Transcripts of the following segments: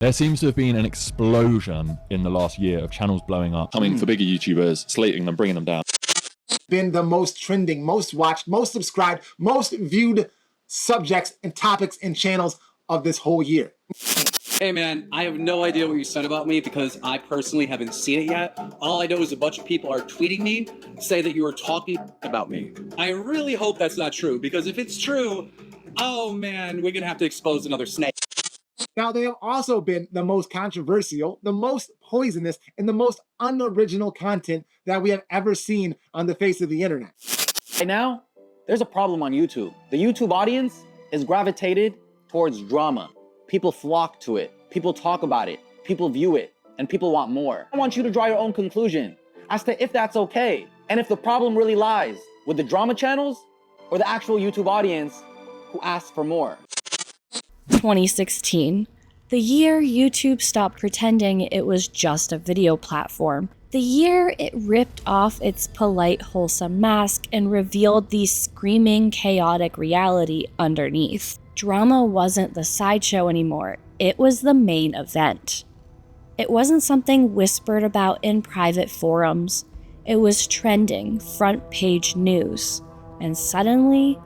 There seems to have been an explosion in the last year of channels blowing up, coming for bigger YouTubers, slating them, bringing them down. Been the most trending, most watched, most subscribed, most viewed subjects and topics and channels of this whole year. Hey man, I have no idea what you said about me because I personally haven't seen it yet. All I know is a bunch of people are tweeting me, say that you were talking about me. I really hope that's not true, because if it's true, oh man, we're gonna have to expose another snake. Now, they have also been the most controversial, the most poisonous, and the most unoriginal content that we have ever seen on the face of the internet. Right now, there's a problem on YouTube. The YouTube audience is gravitated towards drama. People flock to it. People talk about it. People view it. And people want more. I want you to draw your own conclusion as to if that's okay. And if the problem really lies with the drama channels or the actual YouTube audience who asks for more. 2016. The year YouTube stopped pretending it was just a video platform. The year it ripped off its polite, wholesome mask and revealed the screaming, chaotic reality underneath. Drama wasn't the sideshow anymore. It was the main event. It wasn't something whispered about in private forums. It was trending, front page news. And suddenly,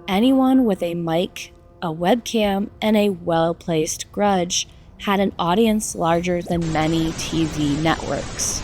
anyone with a mic, a webcam, and a well-placed grudge had an audience larger than many TV networks.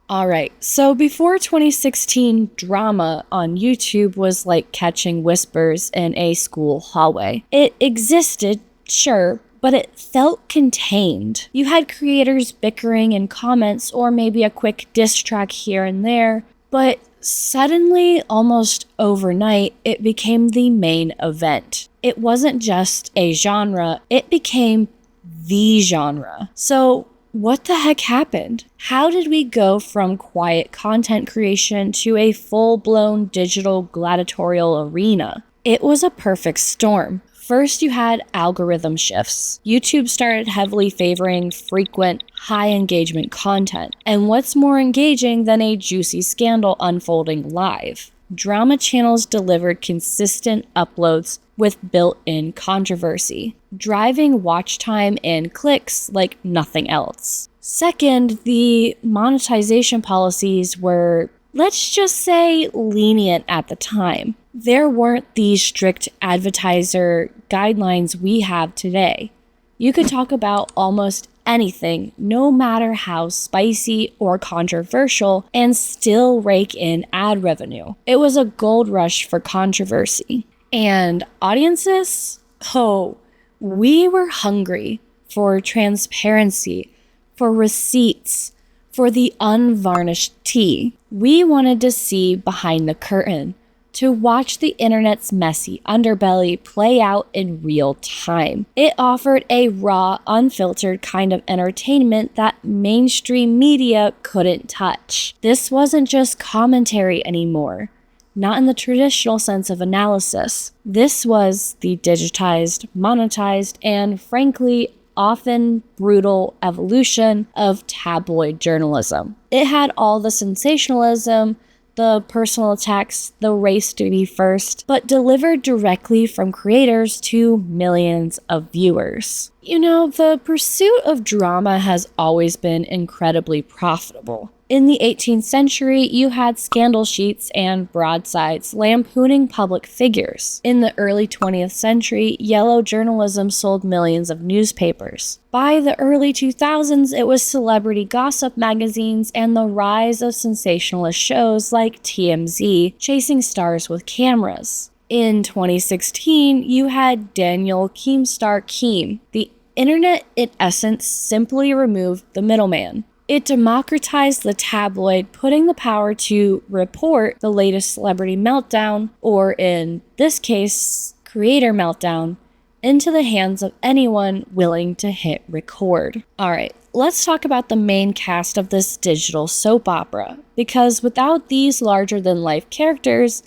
Alright, so before 2016, drama on YouTube was like catching whispers in a school hallway. It existed, sure, but it felt contained. You had creators bickering in comments or maybe a quick diss track here and there, but suddenly, almost overnight, it became the main event. It wasn't just a genre, it became the genre. So, what the heck happened? How did we go from quiet content creation to a full-blown digital gladiatorial arena? It was a perfect storm. First, you had algorithm shifts. YouTube started heavily favoring frequent, high-engagement content. And what's more engaging than a juicy scandal unfolding live? Drama channels delivered consistent uploads with built-in controversy, driving watch time and clicks like nothing else. Second, the monetization policies were, let's just say, lenient at the time. There weren't these strict advertiser guidelines we have today. You could talk about almost anything, no matter how spicy or controversial, and still rake in ad revenue. It was a gold rush for controversy. And audiences? Oh, we were hungry for transparency, for receipts, for the unvarnished tea. We wanted to see behind the curtain, to watch the internet's messy underbelly play out in real time. It offered a raw, unfiltered kind of entertainment that mainstream media couldn't touch. This wasn't just commentary anymore, not in the traditional sense of analysis. This was the digitized, monetized, and frankly, often brutal evolution of tabloid journalism. It had all the sensationalism, the personal attacks, the race to be first, but delivered directly from creators to millions of viewers. You know, the pursuit of drama has always been incredibly profitable. In the 18th century, you had scandal sheets and broadsides lampooning public figures. In the early 20th century, yellow journalism sold millions of newspapers. By the early 2000s, it was celebrity gossip magazines and the rise of sensationalist shows like TMZ chasing stars with cameras. In 2016, you had Daniel Keemstar Keem. The internet, in essence, simply removed the middleman. It democratized the tabloid, putting the power to report the latest celebrity meltdown, or in this case, creator meltdown, into the hands of anyone willing to hit record. Alright, let's talk about the main cast of this digital soap opera, because without these larger-than-life characters,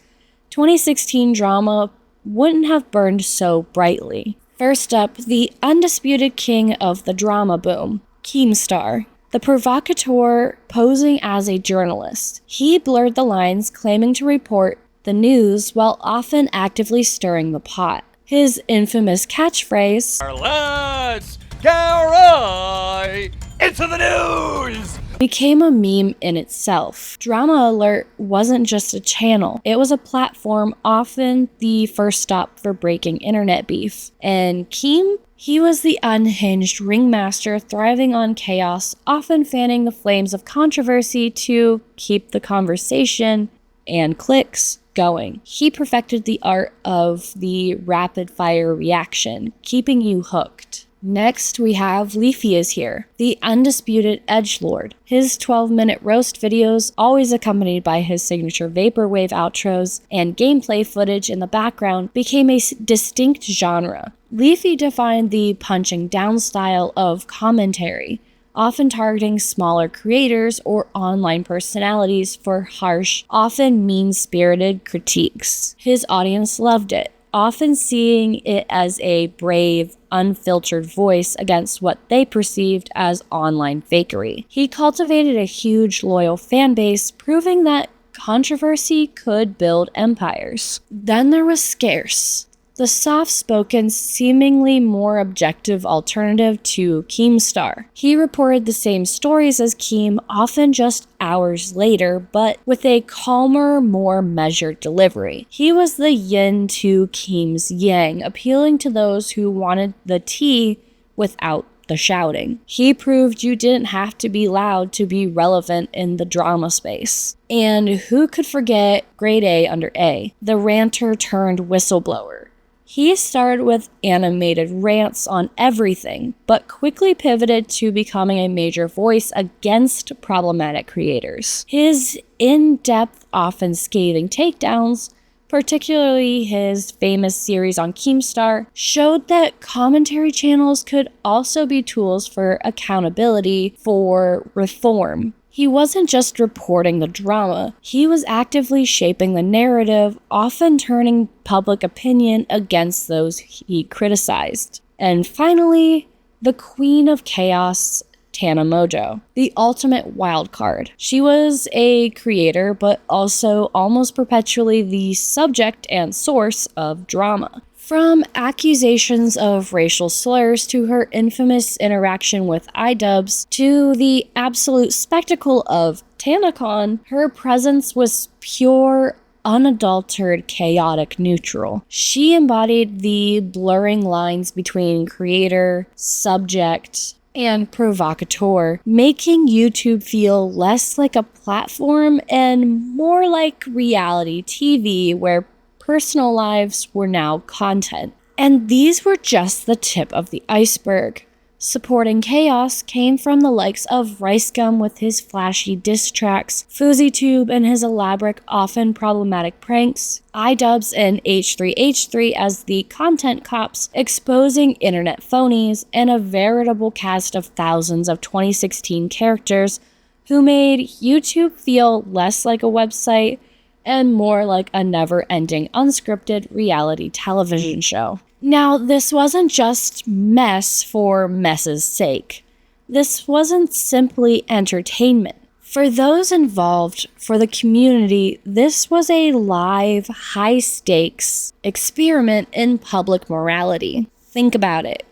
2016 drama wouldn't have burned so brightly. First up, the undisputed king of the drama boom, Keemstar. the provocateur posing as a journalist. He blurred the lines, claiming to report the news while often actively stirring the pot. His infamous catchphrase, Let's get right into the news! became a meme in itself. Drama Alert wasn't just a channel, it was a platform, often the first stop for breaking internet beef. And Keem? He was the unhinged ringmaster thriving on chaos, often fanning the flames of controversy to keep the conversation and clicks going. He perfected the art of the rapid-fire reaction, keeping you hooked. Next, we have LeafyIsHere, the undisputed edgelord. His 12-minute roast videos, always accompanied by his signature vaporwave outros and gameplay footage in the background, became a distinct genre. Leafy defined the punching down style of commentary, often targeting smaller creators or online personalities for harsh, often mean-spirited critiques. His audience loved it, often seeing it as a brave, unfiltered voice against what they perceived as online fakery. He cultivated a huge, loyal fan base, proving that controversy could build empires. Then there was Scarce, the soft-spoken, seemingly more objective alternative to Keemstar. He reported the same stories as Keem, often just hours later, but with a calmer, more measured delivery. He was the yin to Keem's yang, appealing to those who wanted the tea without the shouting. He proved you didn't have to be loud to be relevant in the drama space. And who could forget GradeAUnderA, the ranter turned whistleblower. He started with animated rants on everything, but quickly pivoted to becoming a major voice against problematic creators. His in-depth, often scathing takedowns, particularly his famous series on Keemstar, showed that commentary channels could also be tools for accountability, for reform. He wasn't just reporting the drama, he was actively shaping the narrative, often turning public opinion against those he criticized. And finally, the Queen of Chaos, Tana Mongeau, the ultimate wildcard. She was a creator, but also almost perpetually the subject and source of drama. From accusations of racial slurs to her infamous interaction with iDubbbz to the absolute spectacle of TanaCon, her presence was pure, unadulterated, chaotic neutral. She embodied the blurring lines between creator, subject, and provocateur, making YouTube feel less like a platform and more like reality TV where personal lives were now content. And these were just the tip of the iceberg. Supporting chaos came from the likes of RiceGum with his flashy diss tracks, FouseyTube and his elaborate, often problematic pranks, iDubbbz and H3H3 as the content cops, exposing internet phonies, and a veritable cast of thousands of 2016 characters who made YouTube feel less like a website and more like a never-ending unscripted reality television show. Now, this wasn't just mess for mess's sake. This wasn't simply entertainment. For those involved, for the community, this was a live, high-stakes experiment in public morality. Think about it.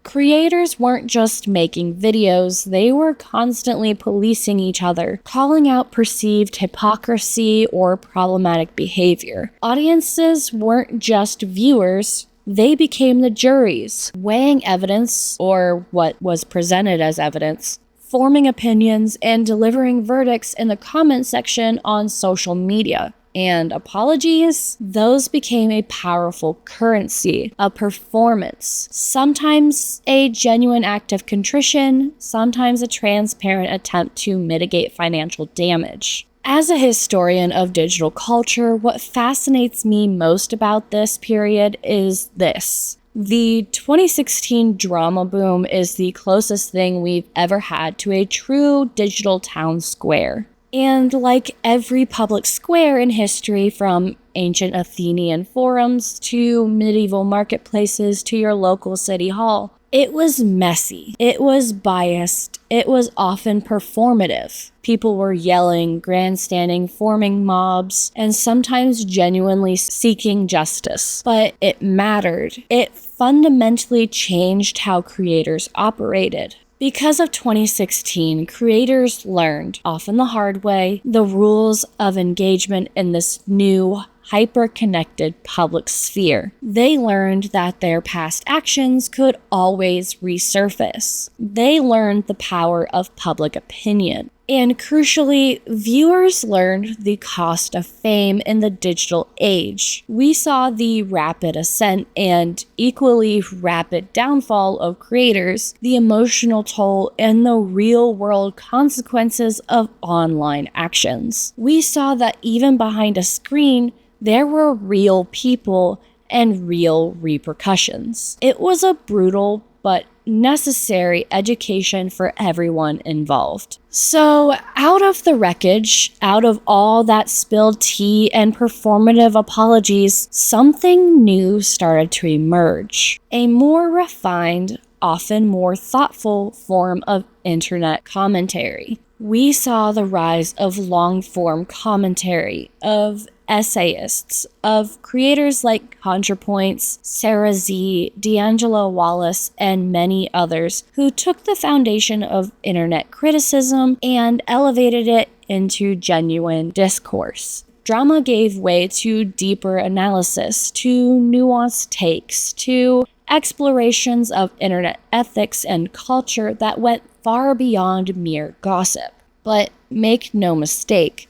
Creators weren't just making videos, they were constantly policing each other, calling out perceived hypocrisy or problematic behavior. Audiences weren't just viewers, they became the juries, weighing evidence, or what was presented as evidence, forming opinions, and delivering verdicts in the comment section on social media. And apologies, those became a powerful currency, a performance, sometimes a genuine act of contrition, sometimes a transparent attempt to mitigate financial damage. As a historian of digital culture, what fascinates me most about this period is this. The 2016 drama boom is the closest thing we've ever had to a true digital town square. And like every public square in history, from ancient Athenian forums to medieval marketplaces to your local city hall, It was messy. It was biased. It was often performative. People were yelling, grandstanding, forming mobs, and sometimes genuinely seeking justice. But it mattered. It fundamentally changed how creators operated. Because of 2016, creators learned, often the hard way, the rules of engagement in this new, hyper-connected public sphere. They learned that their past actions could always resurface. They learned the power of public opinion. And crucially, viewers learned the cost of fame in the digital age. We saw the rapid ascent and equally rapid downfall of creators, the emotional toll, and the real-world consequences of online actions. We saw that even behind a screen, there were real people and real repercussions. It was a brutal but necessary education for everyone involved. So, out of the wreckage, out of all that spilled tea and performative apologies, something new started to emerge. A more refined, often more thoughtful form of internet commentary. We saw the rise of long-form commentary, of essayists, of creators like ContraPoints, Sarah Z, D'Angelo Wallace, and many others who took the foundation of internet criticism and elevated it into genuine discourse. Drama gave way to deeper analysis, to nuanced takes, to explorations of internet ethics and culture that went far beyond mere gossip. But make no mistake,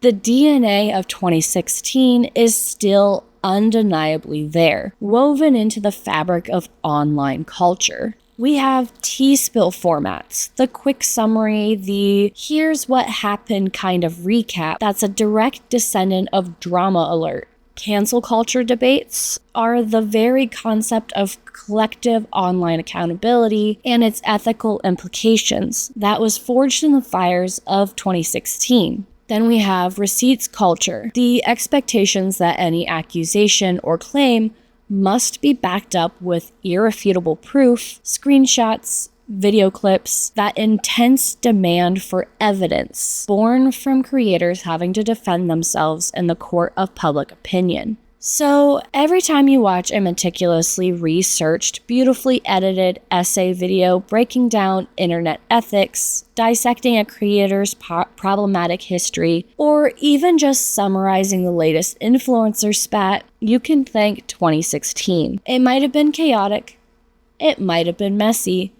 the DNA of 2016 is still undeniably there, woven into the fabric of online culture. We have T-spill formats, the quick summary, the here's what happened kind of recap that's a direct descendant of drama alert. Cancel culture debates are the very concept of collective online accountability and its ethical implications that was forged in the fires of 2016. Then we have receipts culture, the expectations that any accusation or claim must be backed up with irrefutable proof, screenshots, video clips, that intense demand for evidence, born from creators having to defend themselves in the court of public opinion. So every time you watch a meticulously researched, beautifully edited essay video breaking down internet ethics, dissecting a creator's problematic history, or even just summarizing the latest influencer spat, you can thank 2016. It might have been chaotic, it might have been messy,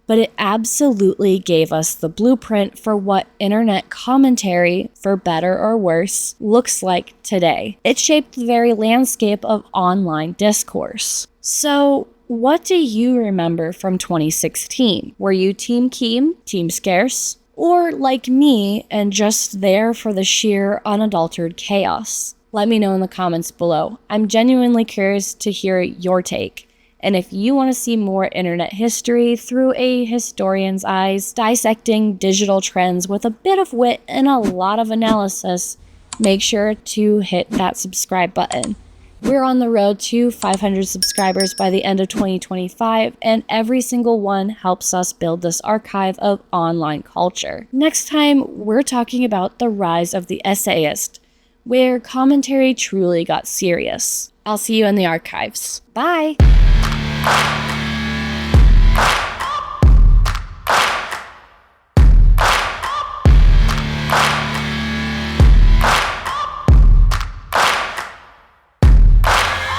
but it absolutely gave us the blueprint for what internet commentary, for better or worse, looks like today. It shaped the very landscape of online discourse. So, what do you remember from 2016? Were you Team Keem, Team Scarce, or like me and just there for the sheer unadulterated chaos? Let me know in the comments below. I'm genuinely curious to hear your take. And if you want to see more internet history through a historian's eyes, dissecting digital trends with a bit of wit and a lot of analysis, make sure to hit that subscribe button. We're on the road to 500 subscribers by the end of 2025, and every single one helps us build this archive of online culture. Next time, we're talking about the rise of the essayist, where commentary truly got serious. I'll see you in the archives. Bye!